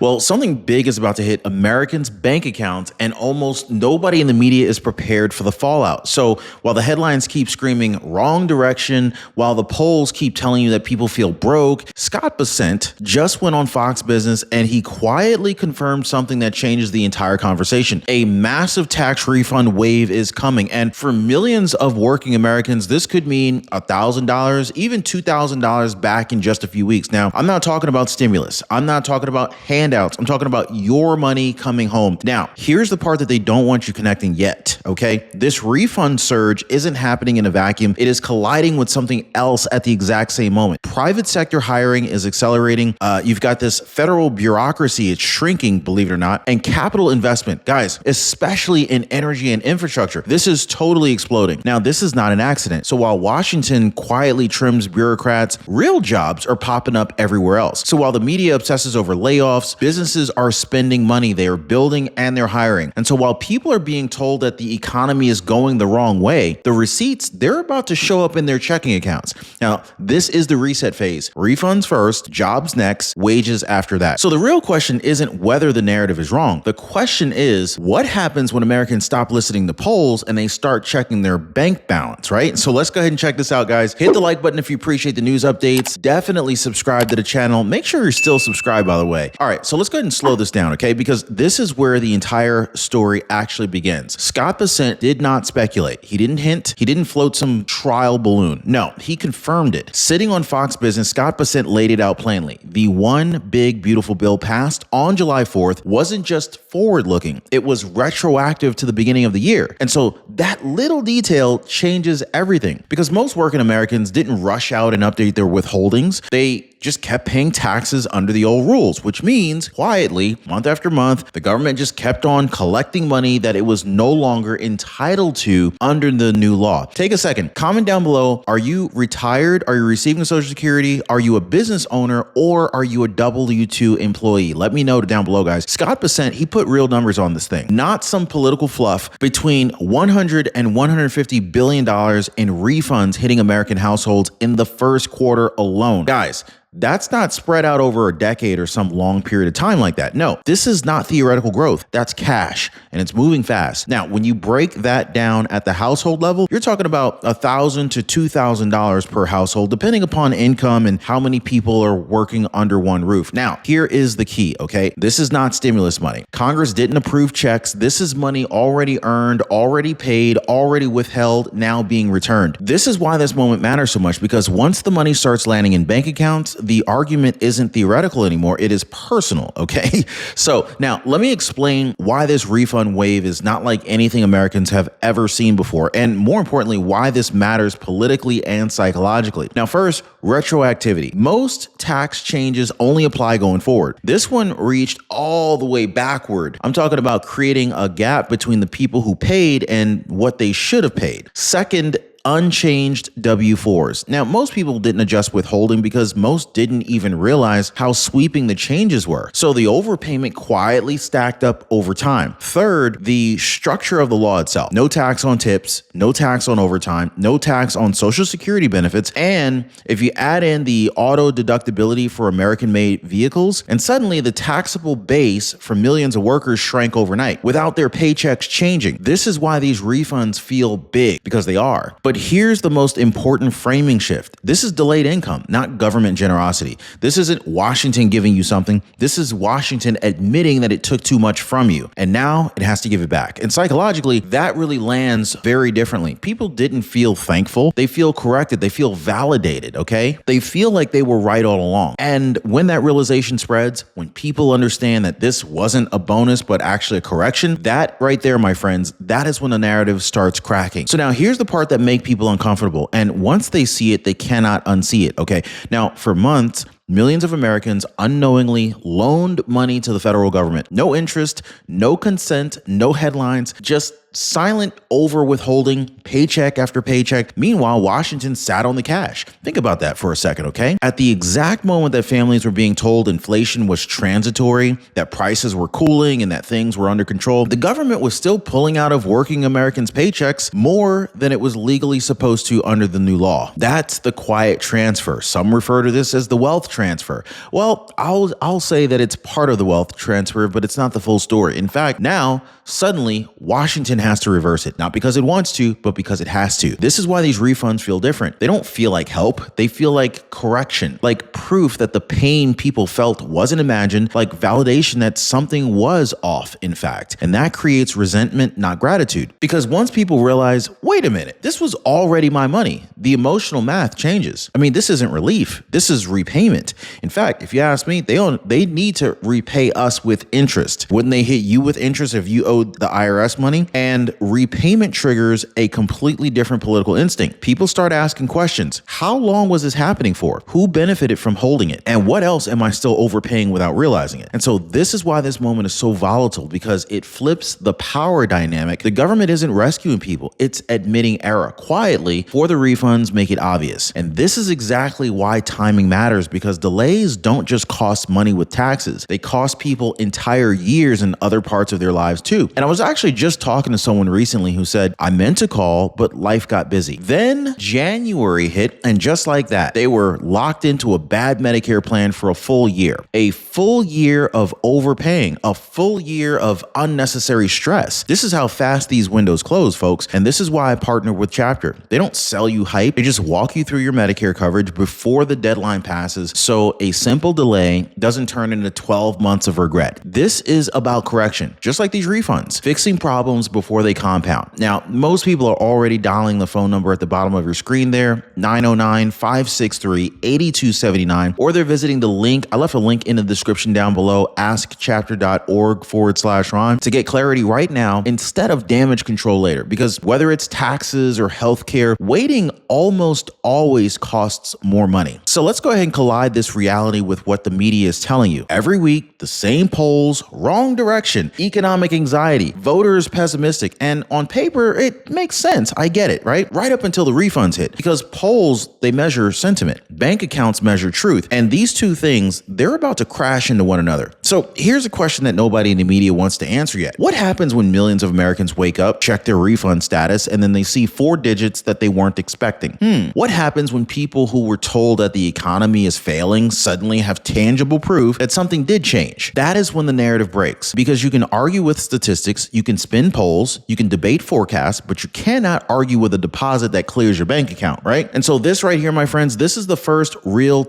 Well, something big is about to hit Americans' bank accounts, and almost nobody in the media is prepared for the fallout. So while the headlines keep screaming wrong direction, while the polls keep telling you that people feel broke, Scott Bessent just went on Fox Business and he quietly confirmed something that changes the entire conversation. A massive tax refund wave is coming. And for millions of working Americans, this could mean $1,000, even $2,000 back in just a few weeks. Now, I'm not talking about stimulus. I'm not talking about handouts. I'm talking about your money coming home. Now, here's the part that they don't want you connecting yet, okay? This refund surge isn't happening in a vacuum. It is colliding with something else at the exact same moment. Private sector hiring is accelerating. You've got this federal bureaucracy. It's shrinking, believe it or not. And capital investment, guys, especially in energy and infrastructure, this is totally exploding. Now, this is not an accident. So while Washington quietly trims bureaucrats, real jobs are popping up everywhere else. So while the media obsesses over layoffs, businesses are spending money, they are building and they're hiring. And so while people are being told that the economy is going the wrong way, the receipts, they're about to show up in their checking accounts. Now, this is the reset phase. Refunds first, jobs next, wages after that. So the real question isn't whether the narrative is wrong. The question is, what happens when Americans stop listening to polls and they start checking their bank balance, right? So let's go ahead and check this out, guys. Hit the like button if you appreciate the news updates. Definitely subscribe to the channel. Make sure you're still subscribed, by the way. All right, so let's go ahead and slow this down, okay? Because this is where the entire story actually begins. Scott Bessent did not speculate. He didn't hint. He didn't float some trial balloon. No, he confirmed it. Sitting on Fox Business, Scott Bessent laid it out plainly. The one big, beautiful bill passed on July 4th wasn't just forward-looking. It was retroactive to the beginning of the year. And so that little detail changes everything because most working Americans didn't rush out and update their withholdings. They just kept paying taxes under the old rules, which means quietly, month after month, the government just kept on collecting money that it was no longer entitled to under the new law. Take a second, comment down below. Are you retired? Are you receiving Social Security? Are you a business owner or are you a W-2 employee? Let me know down below, guys. Scott Bessent, he put real numbers on this thing, not some political fluff. Between $100 and $150 billion in refunds hitting American households in the first quarter alone. Guys, that's not spread out over a decade or some long period of time like that. No, this is not theoretical growth. That's cash and it's moving fast. Now, when you break that down at the household level, you're talking about $1,000 to $2,000 per household, depending upon income and how many people are working under one roof. Now, here is the key, okay? This is not stimulus money. Congress didn't approve checks. This is money already earned, already paid, already withheld, now being returned. This is why this moment matters so much, because once the money starts landing in bank accounts, the argument isn't theoretical anymore. It is personal, okay? So now let me explain why this refund wave is not like anything Americans have ever seen before, and more importantly, why this matters politically and psychologically. Now, first, retroactivity. Most tax changes only apply going forward. This one reached all the way backward. I'm talking about creating a gap between the people who paid and what they should have paid. Second, unchanged W-4s. Now, most people didn't adjust withholding because most didn't even realize how sweeping the changes were. So the overpayment quietly stacked up over time. Third, the structure of the law itself. No tax on tips, no tax on overtime, no tax on Social Security benefits. And if you add in the auto deductibility for American-made vehicles, and suddenly the taxable base for millions of workers shrank overnight without their paychecks changing. This is why these refunds feel big, because they are. But here's the most important framing shift. This is delayed income, not government generosity. This isn't Washington giving you something. This is Washington admitting that it took too much from you, and now it has to give it back. And psychologically, that really lands very differently. People didn't feel thankful. They feel corrected. They feel validated, okay? They feel like they were right all along. And when that realization spreads, when people understand that this wasn't a bonus, but actually a correction, that right there, my friends, that is when the narrative starts cracking. So now here's the part that makes people uncomfortable. And once they see it, they cannot unsee it. Okay. Now, for months, millions of Americans unknowingly loaned money to the federal government. No interest, no consent, no headlines, just silent over withholding paycheck after paycheck. Meanwhile, Washington sat on the cash. Think about that for a second, okay? At the exact moment that families were being told inflation was transitory, that prices were cooling, and that things were under control, the government was still pulling out of working Americans' paychecks more than it was legally supposed to under the new law. That's the quiet transfer. Some refer to this as the wealth transfer. Well, I'll say that it's part of the wealth transfer, but it's not the full story. In fact, now, suddenly, Washington has to reverse it. Not because it wants to, but because it has to. This is why these refunds feel different. They don't feel like help. They feel like correction, like proof that the pain people felt wasn't imagined, like validation that something was off, in fact. And that creates resentment, not gratitude. Because once people realize, wait a minute, this was already my money, the emotional math changes. I mean, this isn't relief. This is repayment. In fact, if you ask me, they need to repay us with interest. Wouldn't they hit you with interest if you owed the IRS money? And repayment triggers a completely different political instinct. People start asking questions. How long was this happening for? Who benefited from holding it? And what else am I still overpaying without realizing it? And so this is why this moment is so volatile, because it flips the power dynamic. The government isn't rescuing people. It's admitting error quietly for the refunds make it obvious. And this is exactly why timing matters, because delays don't just cost money with taxes. They cost people entire years in other parts of their lives too. And I was actually just talking to someone recently who said, I meant to call, but life got busy. Then January hit, and just like that, they were locked into a bad Medicare plan for a full year. A full year of overpaying, a full year of unnecessary stress. This is how fast these windows close, folks. And this is why I partner with Chapter. They don't sell you hype. They just walk you through your Medicare coverage before the deadline passes, so a simple delay doesn't turn into 12 months of regret. This is about correction, just like these refunds, fixing problems before they compound. Now, most people are already dialing the phone number at the bottom of your screen there, 909-563-8279, or they're visiting the link. I left a link in the description down below, askchapter.org/Ron, to get clarity right now instead of damage control later. Because whether it's taxes or healthcare, waiting almost always costs more money. So let's go ahead and collide this reality with what the media is telling you. Every week, the same polls, wrong direction, economic anxiety, voters pessimistic, and on paper, it makes sense. I get it, right? Right up until the refunds hit. Because polls, they measure sentiment. Bank accounts measure truth. And these two things, they're about to crash into one another. So here's a question that nobody in the media wants to answer yet. What happens when millions of Americans wake up, check their refund status, and then they see 4 digits that they weren't expecting? What happens when people who were told that the economy is failing suddenly have tangible proof that something did change? That is when the narrative breaks, because you can argue with statistics, you can spin polls, you can debate forecasts, but you cannot argue with a deposit that clears your bank account, right? And so this right here, my friends, this is the first real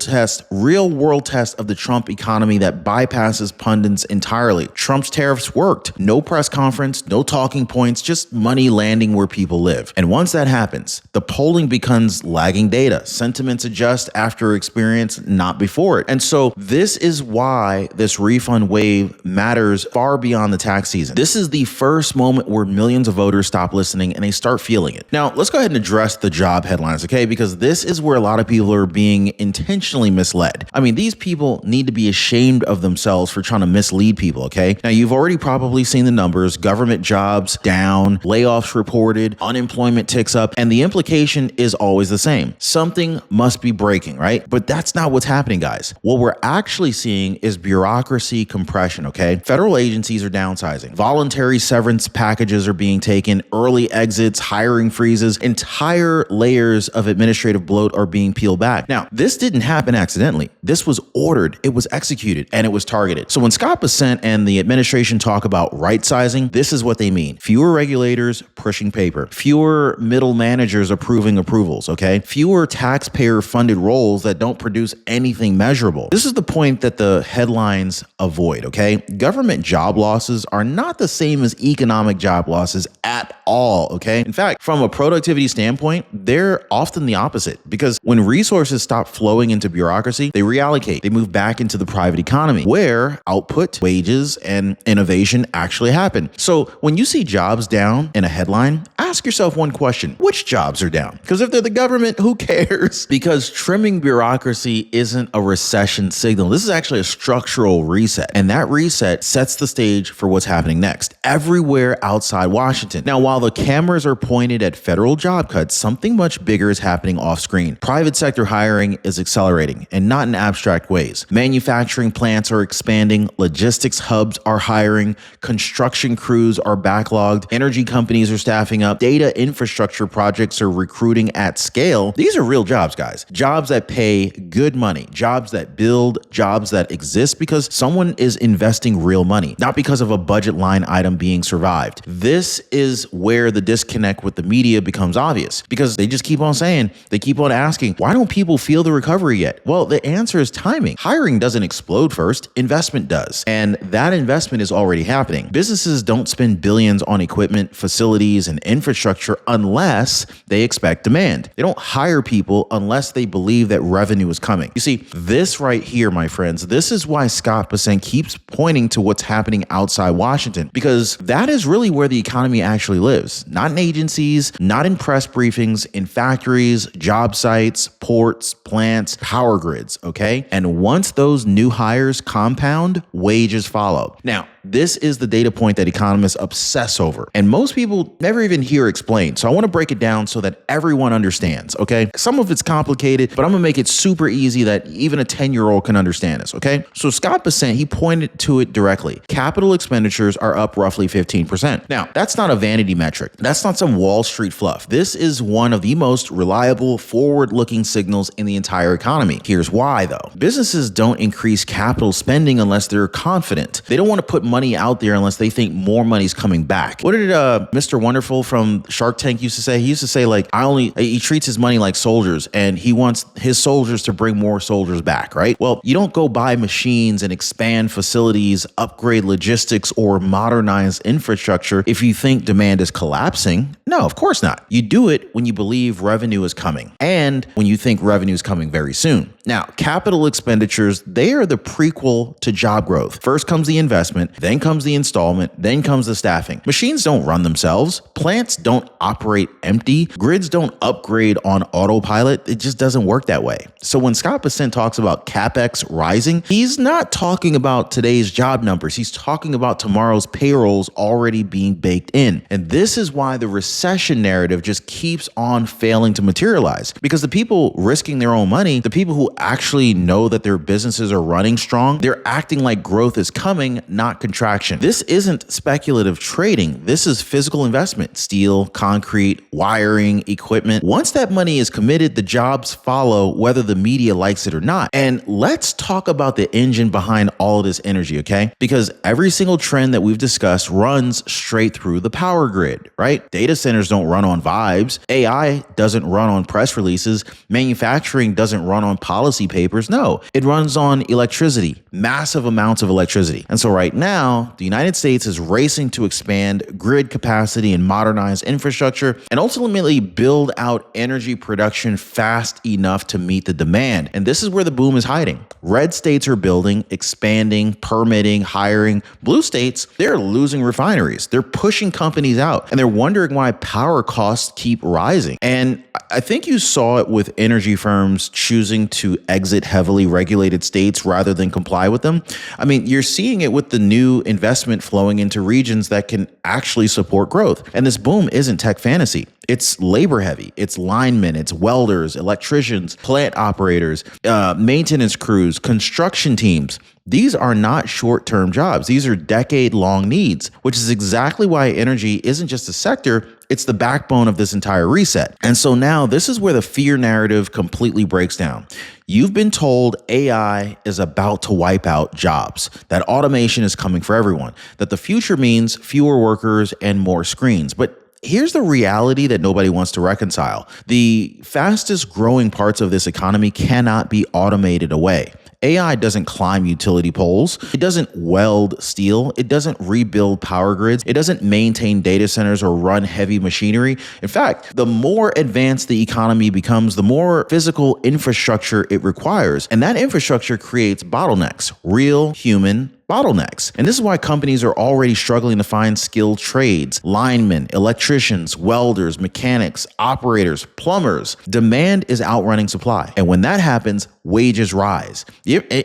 world test of the Trump economy that bypasses pundits entirely. Trump's tariffs worked. No press conference, no talking points, just money landing where people live. And once that happens, the polling becomes lagging data. Sentiments adjust after experience, not before it. And so this is why this refund wave matters far beyond the tax season. This is the first moment where millions of voters stop listening and they start feeling it. Now, let's go ahead and address the job headlines, okay? Because this is where a lot of people are being intentionally misled. I mean, these people need to be ashamed of themselves for trying to mislead people, okay? Now, you've already probably seen the numbers. Government jobs down, layoffs reported, unemployment ticks up, and the implication is always the same. Something must be breaking, right? But that's not what's happening, guys. What we're actually seeing is bureaucracy compression, okay? Federal agencies are downsizing. Voluntary severance packages are being taken, early exits, hiring freezes, entire layers of administrative bloat are being peeled back. Now, this didn't happen accidentally. This was ordered, it was executed, and it was targeted. So when Scott Bessent and the administration talk about right sizing, this is what they mean. Fewer regulators pushing paper, fewer middle managers approving approvals, okay? Fewer taxpayer funded roles that don't produce anything measurable. This is the point that the headlines avoid, okay? Government job losses are not the same as economic job losses at all, okay? In fact, from a productivity standpoint, they're often the opposite because when resources stop flowing into bureaucracy, they reallocate. They move back into the private economy where output, wages, and innovation actually happen. So when you see jobs down in a headline, ask yourself one question: which jobs are down? Because if they're the government, who cares? Because trimming bureaucracy isn't a recession signal. This is actually a structural reset. And that reset sets the stage for what's happening next everywhere outside Washington. Now, while the cameras are pointed at federal job cuts, something much bigger is happening off screen. Private sector hiring is accelerating, and not in abstract ways. Manufacturing plants are expanding, logistics hubs are hiring, construction crews are backlogged, energy companies are staffing up, data infrastructure projects are recruiting at scale. These are real jobs, guys. Jobs that pay good money, jobs that build, jobs that exist because someone is investing real money, not because of a budget line item being survived. This is where the disconnect with the media becomes obvious because they just keep on saying, they keep on asking, why don't people feel the recovery yet? Well, the answer is timing. Hiring doesn't explode first, investment does. And that investment is already happening. Businesses don't spend billions on equipment, facilities, and infrastructure unless they expect demand. They don't hire people unless they believe that revenue is coming. You see, this right here, my friends, this is why Scott Bessent keeps pointing to what's happening outside Washington, because that is really where the economy actually lives. Not in agencies, not in press briefings, in factories, job sites, ports, plants, power grids, okay? And once those new hires compound, wages follow. Now, this is the data point that economists obsess over, and most people never even hear explained. So I want to break it down so that everyone understands, okay? Some of it's complicated, but I'm gonna make it super easy that even a 10-year-old can understand this, okay? So Scott Bessent, he pointed to it directly. Capital expenditures are up roughly 15%. Now, that's not a vanity metric. That's not some Wall Street fluff. This is one of the most reliable, forward-looking signals in the entire economy. Here's why, though. Businesses don't increase capital spending unless they're confident. They don't want to put money out there unless they think more money's coming back. What did Mr. Wonderful from Shark Tank used to say? He used to say, like, he treats his money like soldiers, and he wants his soldiers to bring more soldiers back, right? Well, you don't go buy machines and expand facilities, upgrade logistics, or modernize infrastructure if you think demand is collapsing. No, of course not. You do it when you believe revenue is coming and when you think revenue is coming very soon. Now, capital expenditures, they are the prequel to job growth. First comes the investment, then comes the installment, then comes the staffing. Machines don't run themselves. Plants don't operate empty. Grids don't upgrade on autopilot. It just doesn't work that way. So when Scott Bessent talks about CapEx rising, he's not talking about today's job numbers. He's talking about tomorrow's payrolls already being baked in. And this is why the recession narrative just keeps on failing to materialize, because the people risking their own money, the people who actually know that their businesses are running strong, they're acting like growth is coming, not contraction. This isn't speculative trading. This is physical investment: steel, concrete, wiring, equipment. Once that money is committed, the jobs follow whether the media likes it or not. And let's talk about the engine behind all of this energy, okay? Because every single trend that we've discussed runs straight through the power grid, right? Data centers don't run on vibes. AI doesn't run on press releases. Manufacturing doesn't run on policy papers. No, it runs on electricity, massive amounts of electricity. And so right now, the United States is racing to expand grid capacity and modernize infrastructure and ultimately build out energy production fast enough to meet the demand. And this is where the boom is hiding. Red states are building, expanding, permitting, hiring. Blue states, they're losing refineries. They're pushing companies out, and they're wondering why power costs keep rising. And I think you saw it with energy firms choosing to exit heavily regulated states rather than comply with them. I mean, you're seeing it with the new investment flowing into regions that can actually support growth. And this boom isn't tech fantasy. It's labor heavy. It's linemen, it's welders, electricians, plant operators, maintenance crews, construction teams. These are not short-term jobs. These are decade-long needs, which is exactly why energy isn't just a sector, it's the backbone of this entire reset. And so now this is where the fear narrative completely breaks down. You've been told AI is about to wipe out jobs, that automation is coming for everyone, that the future means fewer workers and more screens. But here's the reality that nobody wants to reconcile. The fastest growing parts of this economy cannot be automated away. AI doesn't climb utility poles. It doesn't weld steel. It doesn't rebuild power grids. It doesn't maintain data centers or run heavy machinery. In fact, the more advanced the economy becomes, the more physical infrastructure it requires. And that infrastructure creates bottlenecks, real human bottlenecks. And this is why companies are already struggling to find skilled trades, linemen, electricians, welders, mechanics, operators, plumbers. Demand is outrunning supply. And when that happens, wages rise.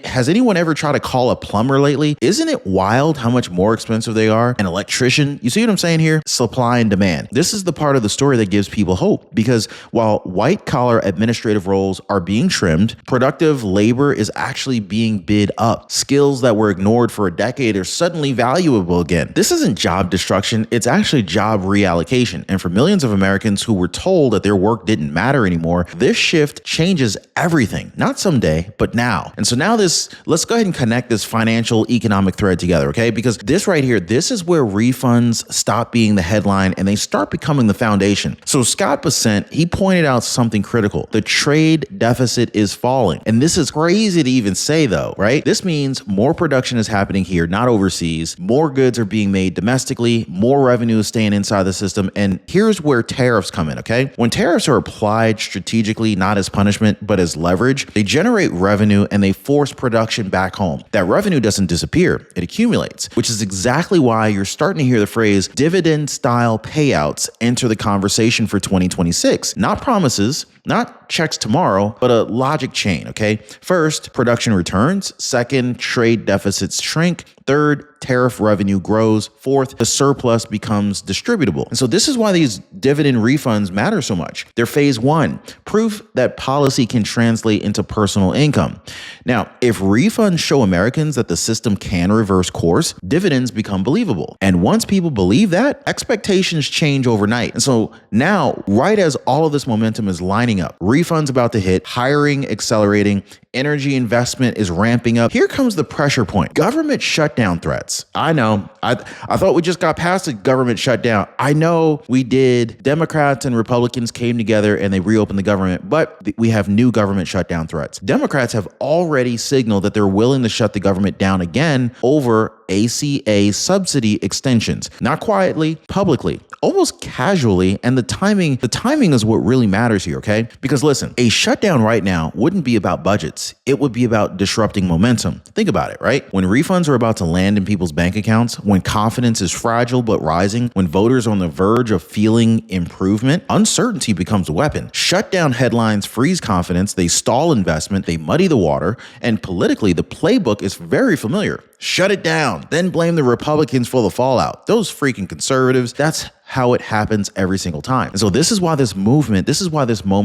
Has anyone ever tried to call a plumber lately? Isn't it wild how much more expensive they are? An electrician, you see what I'm saying here? Supply and demand. This is the part of the story that gives people hope, because while white collar administrative roles are being trimmed, productive labor is actually being bid up. Skills that were ignored for a decade are suddenly valuable again. This isn't job destruction, it's actually job reallocation. And for millions of Americans who were told that their work didn't matter anymore, this shift changes everything. Not someday, but now. And so now let's go ahead and connect this financial economic thread together, okay? Because this right here, this is where refunds stop being the headline and they start becoming the foundation. So Scott Bessent, he pointed out something critical. The trade deficit is falling. And this is crazy to even say though, right? This means more production is happening here, not overseas. More goods are being made domestically. More revenue is staying inside the system. And here's where tariffs come in, okay? When tariffs are applied strategically, not as punishment, but as leverage, they generate revenue and they force production back home. That revenue doesn't disappear. It accumulates, which is exactly why you're starting to hear the phrase dividend style payouts enter the conversation for 2026. Not promises, not checks tomorrow, but a logic chain, okay? First, production returns. Second, trade deficits shrink. Third, tariff revenue grows. Fourth, the surplus becomes distributable. And so this is why these dividend refunds matter so much. They're phase one, proof that policy can translate into personal income. Now, if refunds show Americans that the system can reverse course, dividends become believable. And once people believe that, expectations change overnight. And so now, right as all of this momentum is lining up, refunds about to hit, hiring accelerating, energy investment is ramping up, here comes the pressure point. Government shutdown threats. I know. I thought we just got past a government shutdown. I know we did. Democrats and Republicans came together and they reopened the government, but we have new government shutdown threats. Democrats have already signaled that they're willing to shut the government down again over ACA subsidy extensions. Not quietly, publicly, almost casually. And the timing is what really matters here, okay? Because listen, a shutdown right now wouldn't be about budgets. It would be about disrupting momentum. Think about it, right? When refunds are about to land in people's bank accounts, when confidence is fragile but rising, when voters are on the verge of feeling improvement, uncertainty becomes a weapon. Shutdown headlines freeze confidence, they stall investment, they muddy the water, and politically, the playbook is very familiar. Shut it down, then blame the Republicans for the fallout. Those freaking conservatives, that's how it happens every single time. And so this is why this moment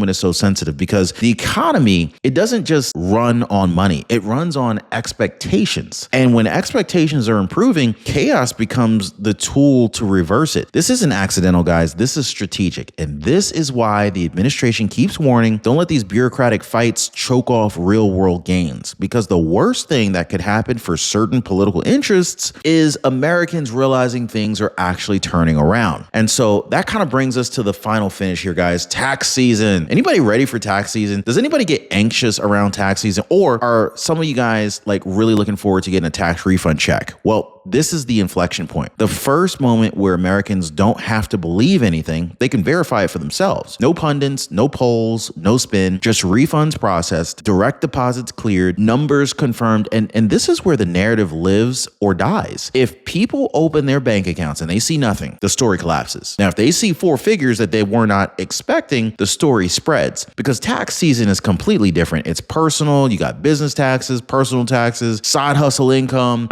is so sensitive, because the economy, it doesn't just run on money. It runs on expectations. And when expectations are improving, chaos becomes the tool to reverse it. This isn't accidental, guys. This is strategic. And this is why the administration keeps warning, don't let these bureaucratic fights choke off real world gains. Because the worst thing that could happen for certain political interests is Americans realizing things are actually turning around. And so that kind of brings us to the final finish here, guys. Tax season. Anybody ready for tax season? Does anybody get anxious around tax season? Or are some of you guys like really looking forward to getting a tax refund check? Well, this is the inflection point. The first moment where Americans don't have to believe anything, they can verify it for themselves. No pundits, no polls, no spin, just refunds processed, direct deposits cleared, numbers confirmed. And this is where the narrative lives or dies. If people open their bank accounts and they see nothing, the story collapses. Now, if they see four figures that they were not expecting, the story spreads, because tax season is completely different. It's personal. You got business taxes, personal taxes, side hustle income,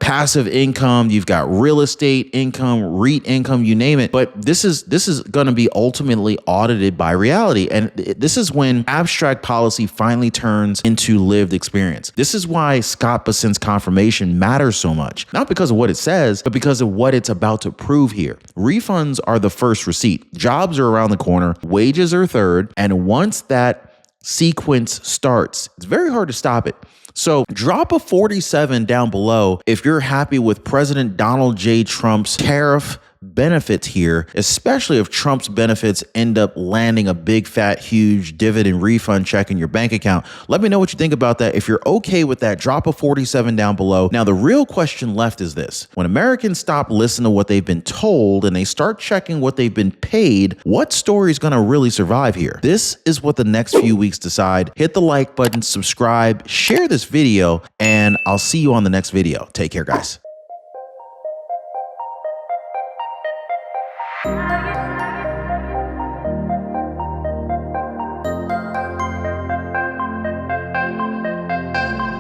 passive income, you've got real estate income, REIT income, you name it. But this is going to be ultimately audited by reality. And this is when abstract policy finally turns into lived experience. This is why Scott Bessent's confirmation matters so much. Not because of what it says, but because of what it's about to prove here. Refunds are the first receipt. Jobs are around the corner. Wages are third. And once that sequence starts, it's very hard to stop it. So drop a 47 down below if you're happy with President Donald J. Trump's tariff benefits here, especially if Trump's benefits end up landing a big, fat, huge dividend refund check in your bank account. Let me know what you think about that. If you're okay with that, drop a 47 down below. Now, the real question left is this. When Americans stop listening to what they've been told and they start checking what they've been paid, what story is going to really survive here? This is what the next few weeks decide. Hit the like button, subscribe, share this video, and I'll see you on the next video. Take care, guys.